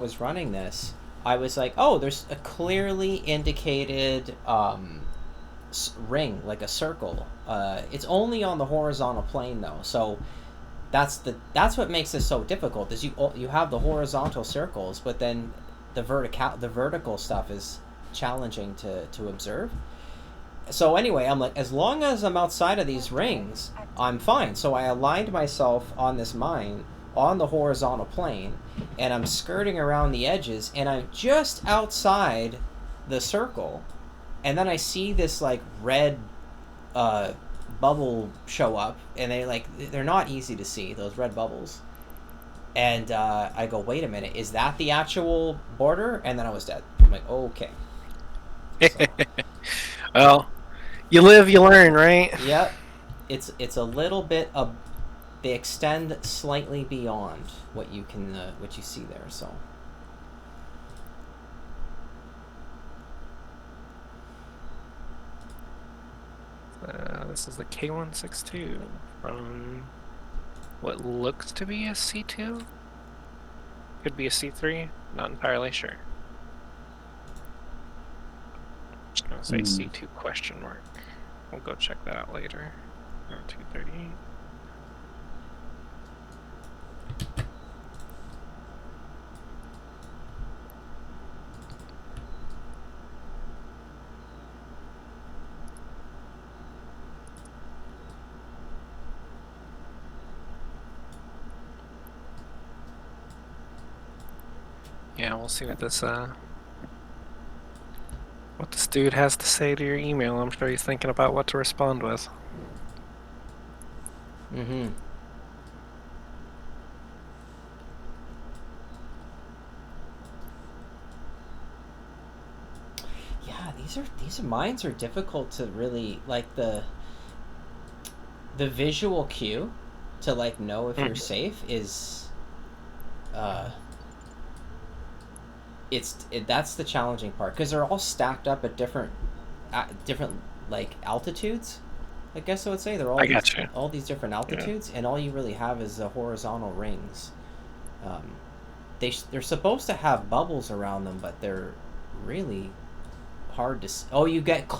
was running this, I was like, oh, there's a clearly indicated ring, like a circle. It's only on the horizontal plane though, so that's what makes this so difficult. Is you have the horizontal circles, but then the vertical stuff is challenging to observe. So anyway, I'm like, as long as I'm outside of these rings, I'm fine. So I aligned myself on this mine on the horizontal plane, and I'm skirting around the edges, and I'm just outside the circle, and then I see this like red uh, bubble show up, and they're not easy to see, those red bubbles. And I go, wait a minute, is that the actual border? And then I was dead. I'm like, okay. So Well, you live, you learn, right? yep, it's a little bit of, they extend slightly beyond what you see there. So This is the K162 from what looks to be a C2. Could be a C3. Not entirely sure. Just gonna say C2 question mark. We'll go check that out later. 238. Yeah, we'll see what this dude has to say to your email. I'm sure he's thinking about what to respond with. mm-hmm. Yeah, these mines are difficult to really like, the visual cue to like know if you're safe is uh that's the challenging part, because they're all stacked up at different like altitudes. I guess I would say they're I got you. all these different Yeah. altitudes, and all you really have is the horizontal rings. um, they're supposed to have bubbles around them, but they're really hard to oh, you get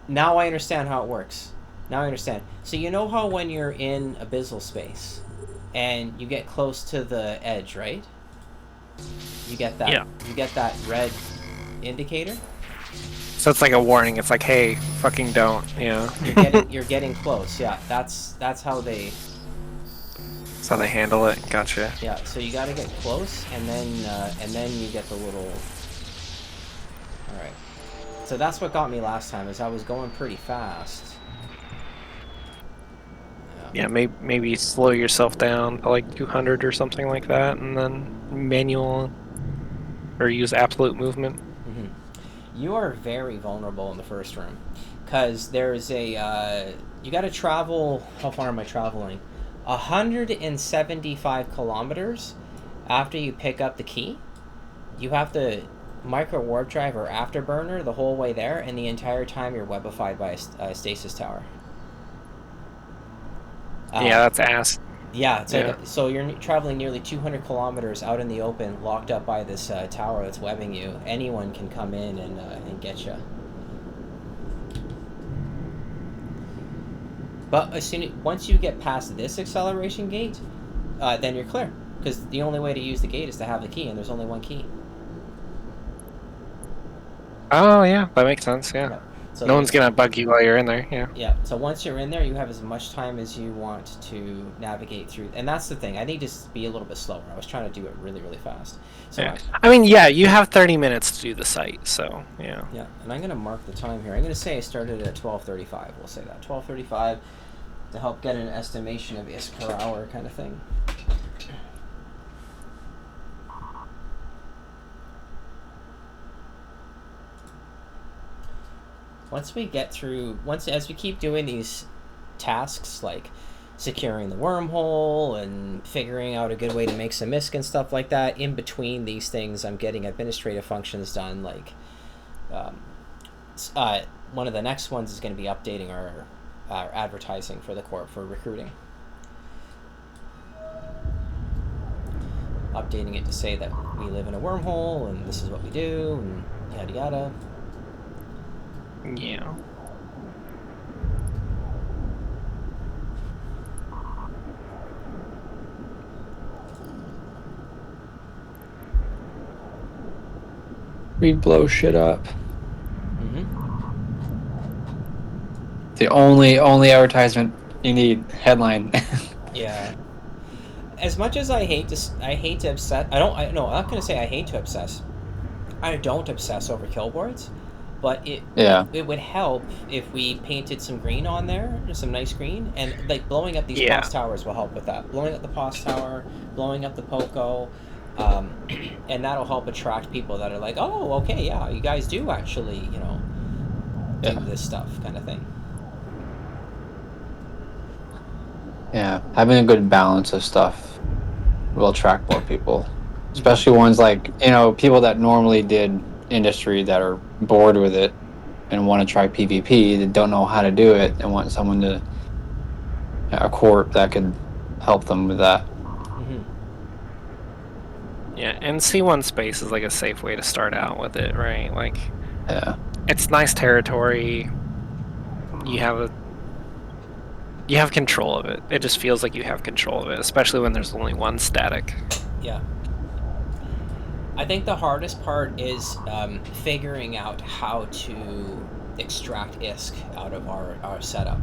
now I understand how it works. Now I understand. So you know how when you're in abyssal space and you get close to the edge, right? You get that Yeah. you get that red indicator. So it's like a warning. It's like, hey, fucking don't. Yeah. You're getting close. Yeah, that's how they. That's how they handle it. Gotcha. Yeah, so you got to get close, and then you get the little. All right. So that's what got me last time, is I was going pretty fast. Yeah, maybe slow yourself down to like 200 or something like that, and then manual or use absolute movement. Mm-hmm. You are very vulnerable in the first room, because there's a you got to travel. How far am I traveling? 175 kilometers after you pick up the key. You have to micro warp drive or afterburner the whole way there, and the entire time you're webified by a stasis tower. Yeah, Um, that's ass. yeah, it's like Yeah. so you're traveling nearly 200 kilometers out in the open, locked up by this tower that's webbing you. Anyone can come in and get you. But once you get past this acceleration gate, then you're clear. Because the only way to use the gate is to have the key, and there's only one key. Oh yeah, that makes sense. Yeah. Yep. So No one's there's gonna bug you while you're in there. Yeah. yeah. So once you're in there, you have as much time as you want to navigate through, and that's the thing. I need to be a little bit slower. I was trying to do it really, really fast. So Yeah. I mean, yeah, you have 30 minutes to do the site, so yeah. yeah, and I'm gonna mark the time here. I'm gonna say I started at 12:35. We'll say that 12:35 to help get an estimation of is per hour kind of thing. As we keep doing these tasks like securing the wormhole and figuring out a good way to make some misc and stuff like that, in between these things I'm getting administrative functions done, like um, one of the next ones is going to be updating our advertising for the corp for recruiting. updating it to say that we live in a wormhole and this is what we do and yada yada. Yeah. We blow shit up. Mm-hmm. The only advertisement you need. Headline. Yeah. As much as I hate to obsess. No, I'm not gonna say I hate to obsess. I don't obsess over killboards, but Yeah. it would help if we painted some green on there, some nice green, and like blowing up these Yeah. POS towers will help with that. Blowing up the POS tower, blowing up the Poco, and that'll help attract people that are like, oh, okay, yeah, you guys do actually, do Yeah. this stuff, kind of thing. Yeah. Having a good balance of stuff will attract more people. Especially ones like, people that normally did industry that are bored with it and want to try PvP that don't know how to do it and want someone to a corp that could help them with that. Mm-hmm. Yeah, and C1 space is like a safe way to start out with it, right? Like, Yeah. it's nice territory. You have control of it. It just feels like you have control of it, especially when there's only one static. Yeah. I think the hardest part is figuring out how to extract ISK out of our setup.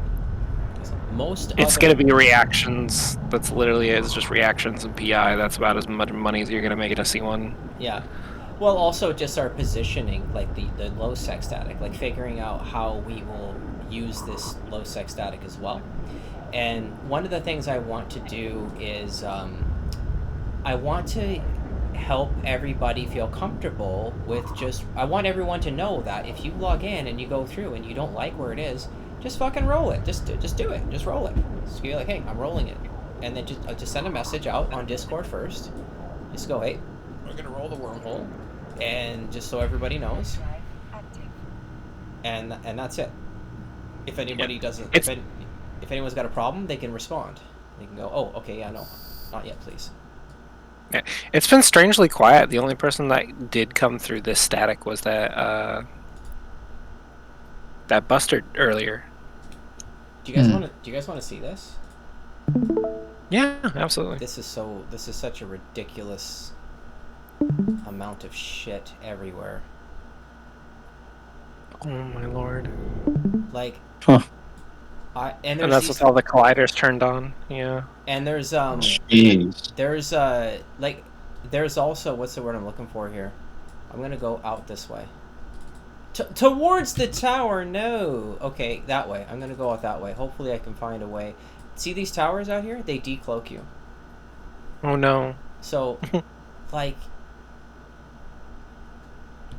It's going to be reactions. That's literally it. It's just reactions and PI. That's about as much money as you're going to make in a C1. Yeah. Well, also just our positioning, like the low sec static, like figuring out how we will use this low sec static as well. And one of the things I want to do is I want to help everybody feel comfortable with I want everyone to know that if you log in and you go through and you don't like where it is, just fucking roll it. Just do it. Just roll it. Just be like, hey, I'm rolling it. And then just send a message out on Discord first. Just go, hey, we're going to roll the wormhole. And just so everybody knows. And that's it. If anybody doesn't... If anyone's got a problem, they can respond. They can go, oh, okay, yeah, no. Not yet, please. Yeah. It's been strangely quiet. The only person that did come through this static was that Bustard earlier. Do you guys want to see this? Yeah, absolutely. This is such a ridiculous amount of shit everywhere. Oh my lord. Like, huh. And that's with all the colliders turned on. Yeah. And there's Jeez. there's also, what's the word I'm looking for here? I'm gonna go out this way. Towards the tower, no. Okay, that way. I'm gonna go out that way. Hopefully I can find a way. See these towers out here? They decloak you. Oh no. So, like...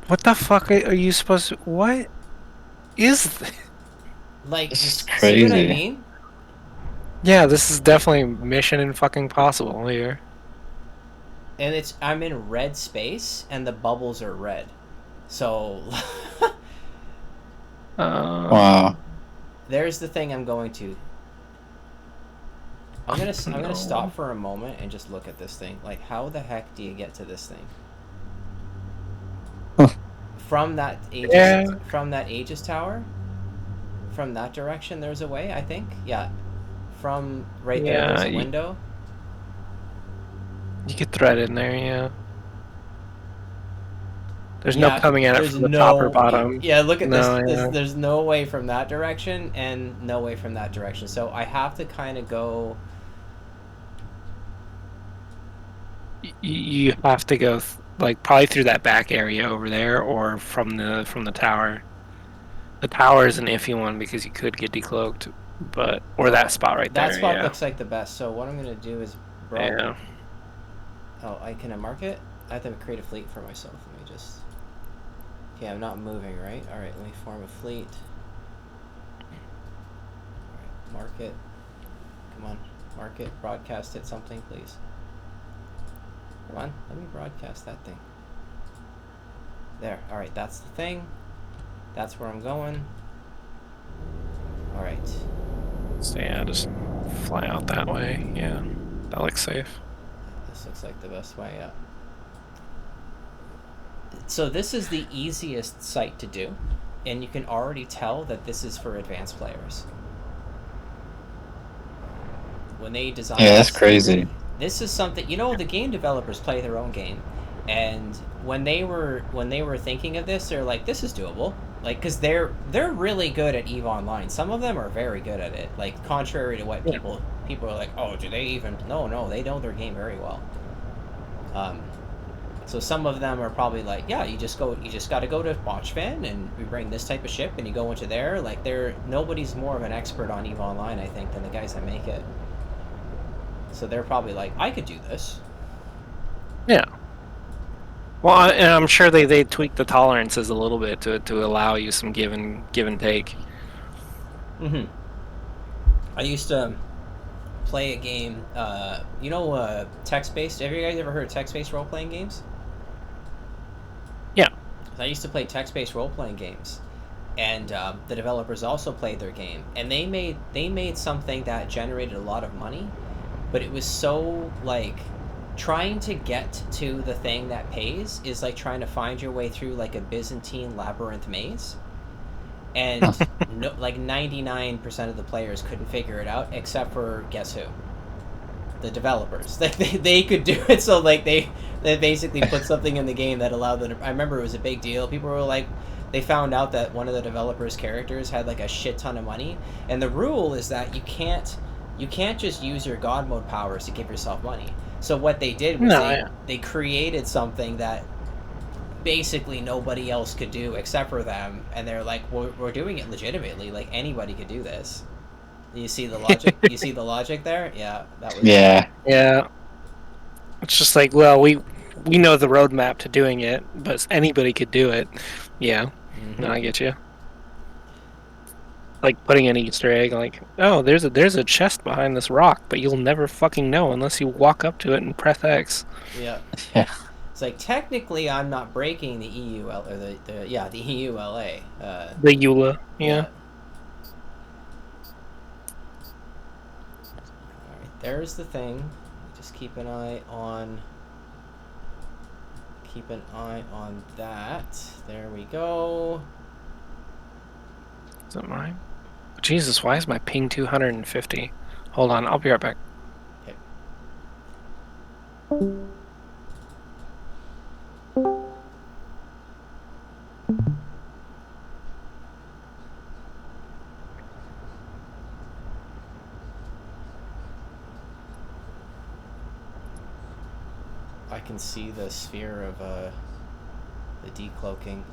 What the fuck are you supposed to... What is this? Like, this is crazy. See what I mean? Yeah, this is definitely mission and fucking possible here. And I'm in red space, and the bubbles are red. So... wow. There's the thing I'm going to. I'm gonna stop for a moment and just look at this thing. Like, how the heck do you get to this thing? From that Aegis tower? From that direction, there's a way, I think. Yeah. From right there, there's a window. You could thread in there, yeah. There's no coming at it from the top or bottom. Yeah, look at this. There's no way from that direction and no way from that direction. So I have to kind of go... You have to go, like, probably through that back area over there or from the tower. The tower is an iffy one because you could get decloaked, or that spot right there. That spot looks like the best. So what I'm going to do is... Yeah. Oh, can I mark it? I have to create a fleet for myself. Let me just... Okay, I'm not moving, right? Alright, let me form a fleet. Alright, mark it. Come on, mark it, broadcast it, something, please. Come on, let me broadcast that thing. There, alright, that's the thing. That's where I'm going. Alright. So yeah, just fly out that way, yeah. That looks safe. This looks like the best way, yeah. So this is the easiest site to do, and you can already tell that this is for advanced players. When they design Yeah, that's this, crazy. this is something, the game developers play their own game, and when they were thinking of this, they're like, this is doable, like, because they're really good at EVE Online. Some of them are very good at it, like, contrary to what people are like, oh, do they even? No, they know their game very well. So some of them are probably like, yeah, you just got to go to Botchfan, and we bring this type of ship, and you go into there. Like, nobody's more of an expert on EVE Online, I think, than the guys that make it. So they're probably like, I could do this. Yeah. Well, and I'm sure they tweak the tolerances a little bit to allow you some give and take. Mm-hmm. I used to play a game, text-based. Have you guys ever heard of text-based role-playing games? Yeah. I used to play text-based role-playing games, and the developers also played their game, and they made something that generated a lot of money, but it was so, like, trying to get to the thing that pays is like trying to find your way through like a Byzantine labyrinth maze, and like 99% of the players couldn't figure it out except for, guess who? The developers. They could do it, so like they basically put something in the game that allowed them to, I remember it was a big deal. People were like, they found out that one of the developers' characters had like a shit ton of money, and the rule is that you can't just use your god mode powers to give yourself money. So what they did was they created something that basically nobody else could do except for them, and they're like, we're doing it legitimately, like anybody could do this. You see the logic? You see the logic there? Yeah, that was. Yeah. It's just like, well, we know the roadmap to doing it, but anybody could do it. Yeah. Mm-hmm. No, I get you. Like putting an Easter egg, like, oh, there's a chest behind this rock, but you'll never fucking know unless you walk up to it and press X. Yeah. Yeah. It's like, technically I'm not breaking the EUL or the EULA. The EULA, yeah. Alright, there's the thing. Just keep an eye on that. There we go. Is it mine? Jesus, why is my ping 250? Hold on, I'll be right back. Okay. I can see the sphere of the decloaking.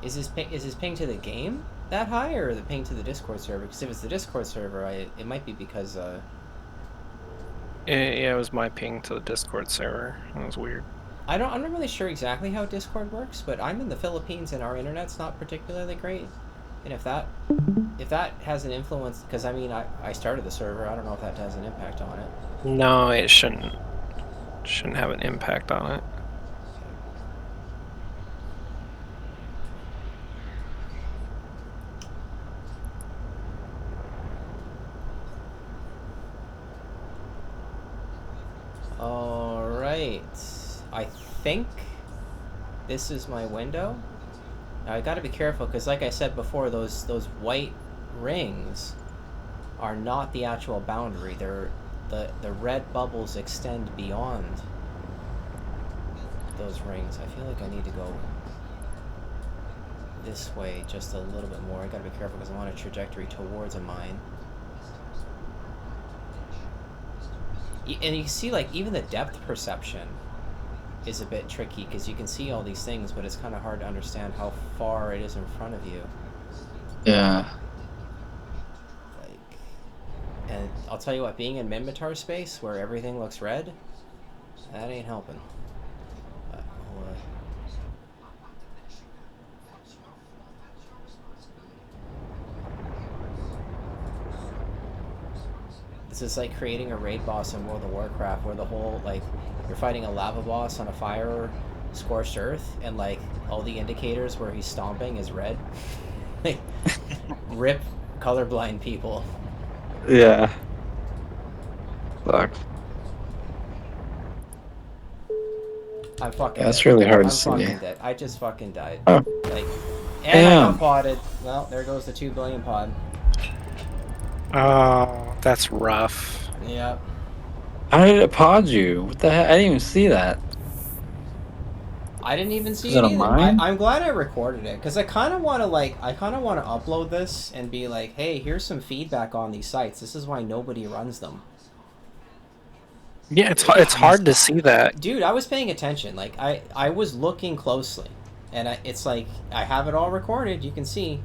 Is his ping to the game that high, or the ping to the Discord server? Because if it's the Discord server, it might be because Yeah, it was my ping to the Discord server. That was weird. I'm not really sure exactly how Discord works, but I'm in the Philippines and our internet's not particularly great. And if that has an influence, because I mean I started the server, I don't know if that has an impact on it. No, it shouldn't have an impact on it. Alright, I think this is my window. Now I gotta be careful, because like I said before, those white rings are not the actual boundary. They're the red bubbles extend beyond those rings. I feel like I need to go this way just a little bit more. I gotta be careful because I want a trajectory towards a mine. And you can see, like, even the depth perception is a bit tricky, because you can see all these things, but it's kind of hard to understand how far it is in front of you. Yeah. Like, and I'll tell you what, being in Minmatar space, where everything looks red, that ain't helping. But this is like creating a raid boss in World of Warcraft, where the whole, like, you're fighting a lava boss on a fire scorched earth, and like all the indicators where he's stomping is red. Like, rip colorblind people. Yeah. Fuck. I'm fucking. That's dead. really hard I'm to see. fucking dead. I just fucking died. Oh. Like, and I Damn. got potted. Well, there goes the 2 billion pod. Oh, that's rough. Yep. How did it pod you? What the heck? I didn't even see that. I didn't even see Is it it a either. mine? I'm glad I recorded it because I kind of want to upload this and be like, hey, here's some feedback on these sites. This is why nobody runs them. Yeah, it's hard to see that. Dude, I was paying attention. Like I was looking closely, and it's like I have it all recorded. You can see,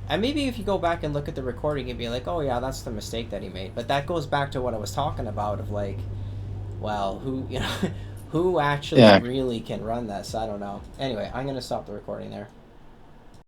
and maybe if you go back and look at the recording, you'd be like, oh yeah, that's the mistake that he made. But that goes back to what I was talking about of like, well, who actually Yeah. really can run this? I don't know. Anyway, I'm gonna stop the recording there.